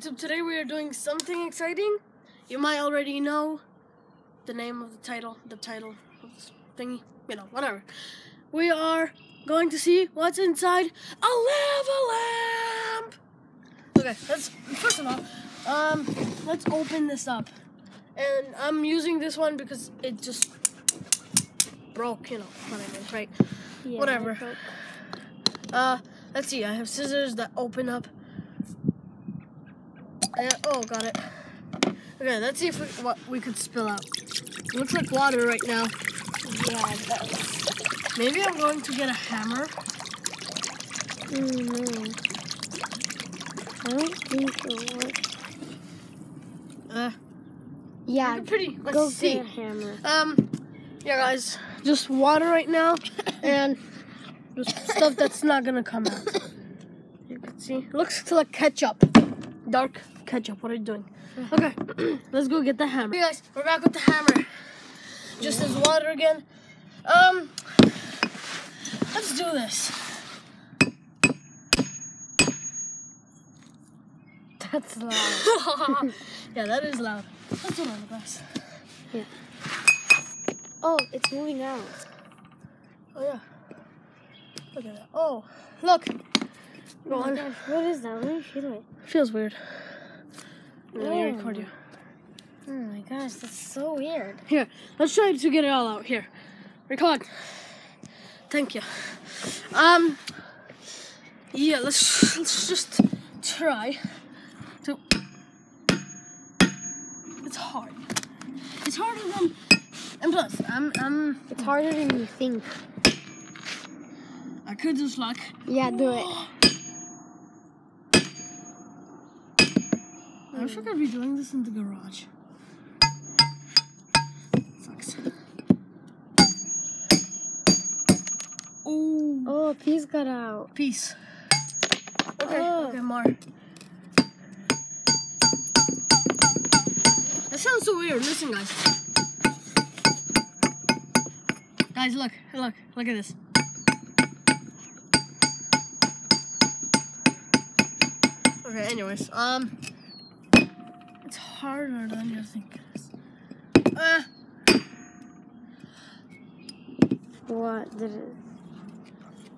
So today we are doing something exciting. You might already know the name of the title of this thingy, whatever. We are going to see what's inside a lava lamp. Okay, first of all, let's open this up. And I'm using this one because it just broke, whatever, right? Yeah, whatever. Let's see, I have scissors that open up. Oh, got it. Okay, let's see what we could spill out. It looks like water right now. Yeah, it does. Maybe I'm going to get a hammer. No. I don't think it'll work. Yeah, pretty. Let's go see. get a hammer. Yeah, guys, just water right now, and just stuff that's not gonna come out. You can see. It looks like ketchup. Dark ketchup. What are you doing? Okay, let's go get the hammer. Hey guys, we're back with the hammer. Just as water again. Let's do this. That's loud. Yeah, that is loud. Let's do it, guys. Yeah. Oh, it's moving out. Oh yeah. Look at that. Oh, look. Go on. Gosh, what is that? Let me feel it. Feels weird. Let me record you. Oh my gosh, that's so weird. Here, let's try to get it all out. Here, record. Thank you. Yeah, let's just try to. It's hard. It's harder than. And plus, It's harder than you think. I could just like. Yeah, do it. I wish I could be doing this in the garage. Sucks. Oh, a piece got out. Peace. Okay, okay, more. That sounds so weird. Listen, guys. Guys, look at this. Okay, anyways, it's harder than you think it is. What did it?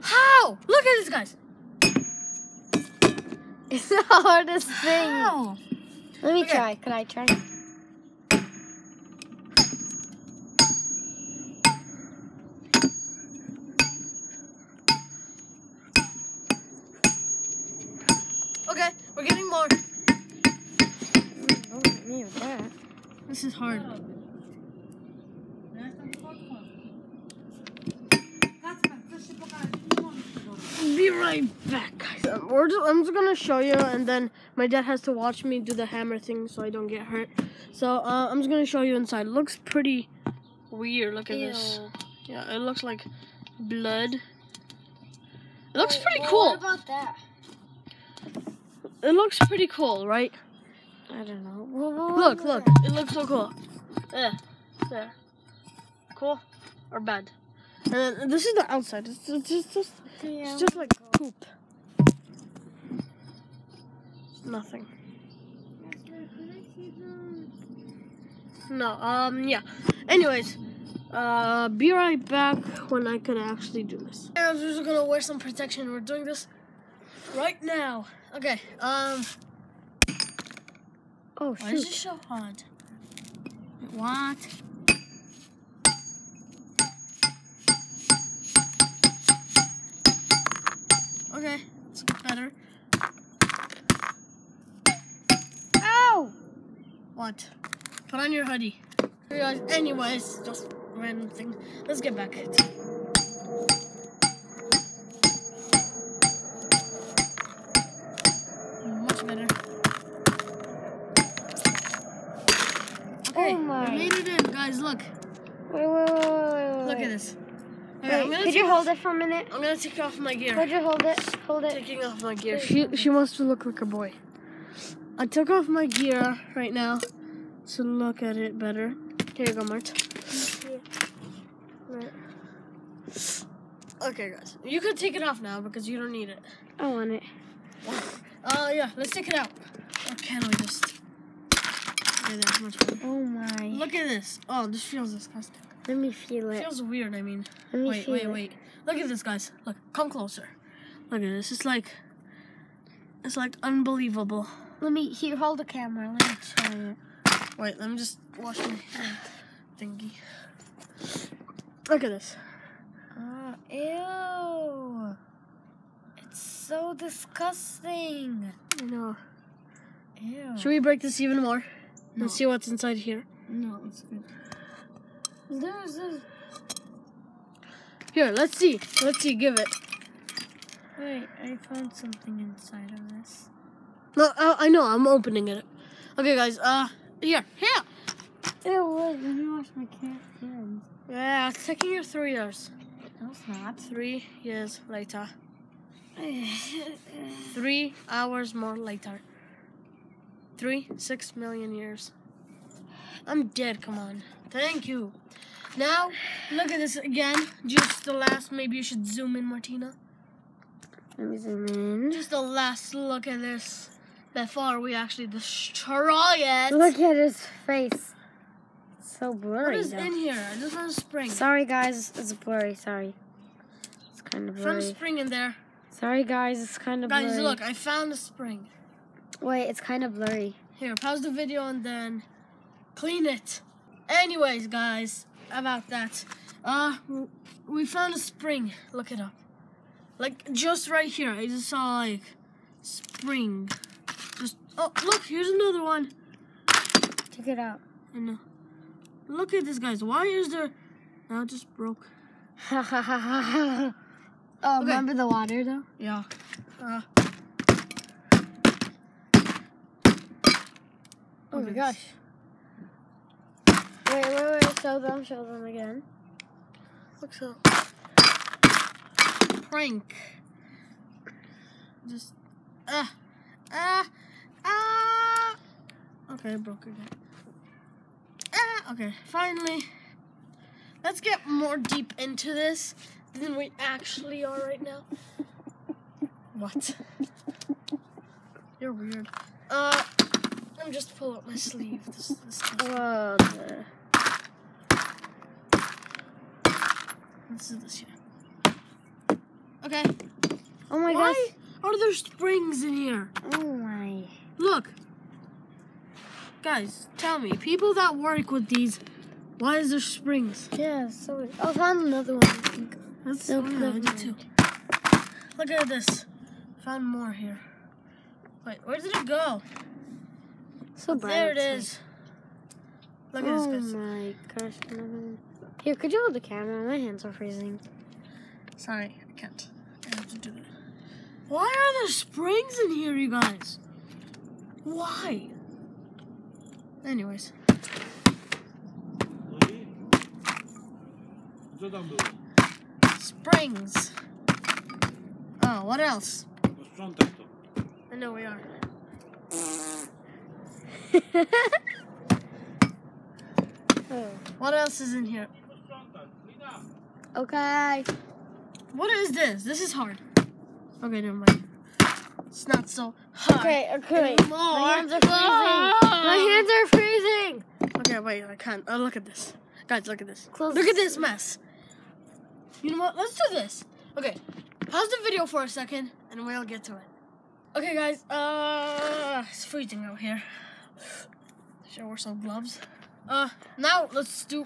How? Look at this, guys. It's the hardest thing. How? Let me Okay. try. Could I try? Okay, we're getting more. Don't hit me with that. This is hard. Be right back, guys. I'm just gonna show you, and then my dad has to watch me do the hammer thing so I don't get hurt. So I'm just gonna show you inside. It looks pretty weird. Look at this. Yeah, it looks like blood. It looks pretty cool. What about that? It looks pretty cool, right? I don't know. Look. It looks so cool. There. Cool or bad? And then this is the outside. It's just like poop. Nothing. No. Yeah. Anyways, be right back when I could actually do this. I'm just gonna wear some protection. We're doing this right now. Okay. Oh, Why is shoot. it so hard? What? Okay, it's better. Ow! What? Put on your hoodie. Anyways, just random thing. Let's get back. Much better. Okay, Oh my. we made it in, guys. Look. Wait. Look at this. Okay, Wait, could you hold it for a minute? I'm gonna take off my gear. Could you hold it? Hold it. Taking off my gear. She wants to look like a boy. I took off my gear right now to look at it better. Here you go, Mart. Right. Okay, guys. You could take it off now because you don't need it. I want it. Yeah, let's take it out. Okay. Okay, that's much better. Oh my. Look at this. Oh, this feels disgusting. Let me feel it. Feels weird, I mean. Let me feel it. Wait. Look at this, guys. Look, come closer. Look at this. It's like unbelievable. Let me, here, hold the camera. Let me show you. Wait, let me just wash my thingy. Look at this. Ew. It's so disgusting. I know. Ew. Should we break this even more? No. And see what's inside here? No, it's good. There's a... Here, let's see. Let's see, give it. Wait, I found something inside of this. No, I know, I'm opening it. Okay, guys, here. Ew, wait, let me wash my hands. Yeah, it's taking you 3 years. No, it's not. 3 years later. 3 hours more later. 6 million years. I'm dead, come on. Thank you. Now, look at this again. Just the last, maybe you should zoom in, Martina. Let me zoom in. Just the last look at this before we actually destroy it. Look at his face. It's so blurry. What is though. in here? I just found a spring. Sorry, guys. It's blurry. Sorry. It's kind of I found a blurry. spring in there. Sorry, guys. It's kind of blurry. Guys, look, I found a spring. Wait, it's kind of blurry. Here, pause the video and then clean it. Anyways, guys, about that. We found a spring. Look it up. Like, just right here. I just saw, like, spring. Just, oh, look, here's another one. Check it out. I know. Look at this, guys. Why is there... Now it just broke. Ha ha ha ha ha. Oh, Okay. remember the water, though? Yeah. Oh my Okay. gosh. Wait. Show them again. Look so... Prank. Just... Okay, I broke again. Okay, finally. Let's get more deep into this than we actually are right now. What? You're weird. I'm just pull up my sleeve. This Let's do this here. Okay. Oh my Why gosh. are there springs in here? Oh my. Look. Guys, tell me, people that work with these, why is there springs? Yeah, so I found another one, I think. That's No, I never do too. Look at this. Found more here. Wait, where did it go? So bright. There it outside. is. Look at this, Oh guys. my gosh. Here, could you hold the camera? My hands are freezing. Sorry, I can't. I have to do that. Why are there springs in here, you guys? Why? Anyways. Springs. Oh, what else? I know we are. Oh. What else is in here? Okay. What is this? This is hard. Okay, never mind. It's not so hard. Okay. anymore. My hands are freezing. My hands are freezing. Okay, wait, I can't. Oh, look at this. Guys, look at this. Close Look at this. this mess. You know what? Let's do this. Okay, pause the video for a second, and we'll get to it. Okay, guys, it's freezing out here. Should wear some gloves. Now let's do...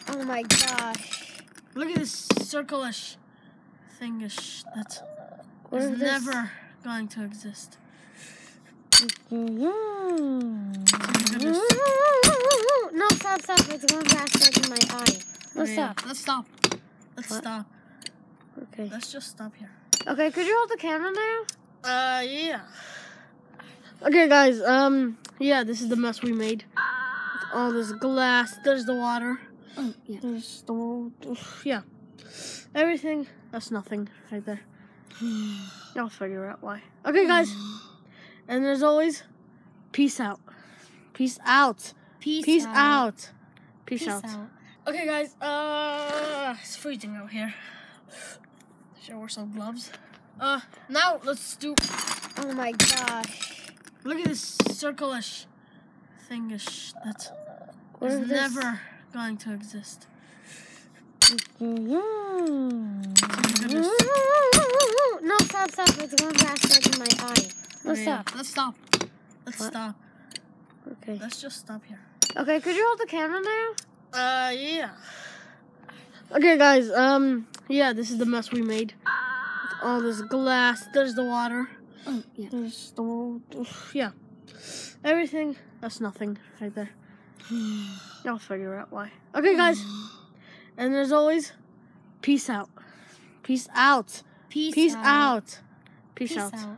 Oh my gosh. Look at this circle-ish thingish that What is is this? never going to exist. No, stop. It's going faster than my eye. No, Okay, stop. Let's stop. Let's What? stop. Okay. Let's just stop here. Okay, could you hold the camera now? Yeah. Okay, guys, yeah, this is the mess we made. With all this glass, there's the water. Oh, yeah. There's the, yeah. Everything, that's nothing right there. I'll figure out why. Okay, guys, and as always, peace out. Peace out. Peace out. Peace out. Okay, guys, it's freezing out here. Should I wear some gloves? Now let's do... Oh my gosh. Look at this circle-ish thing is that What is if this- never going to exist. No, Goodness. stop. It's going faster than my eye. No, Okay, stop. Let's stop. Let's What? stop. Okay. Let's just stop here. Okay, could you hold the camera now? Yeah. Okay, guys. Yeah, this is the mess we made. With all this glass. There's the water. Oh, yeah. There's the yeah. Everything. That's nothing right there. I'll figure out why. Okay, guys. And as always, peace out. Peace out. Peace Peace out. out. Peace Peace out. out.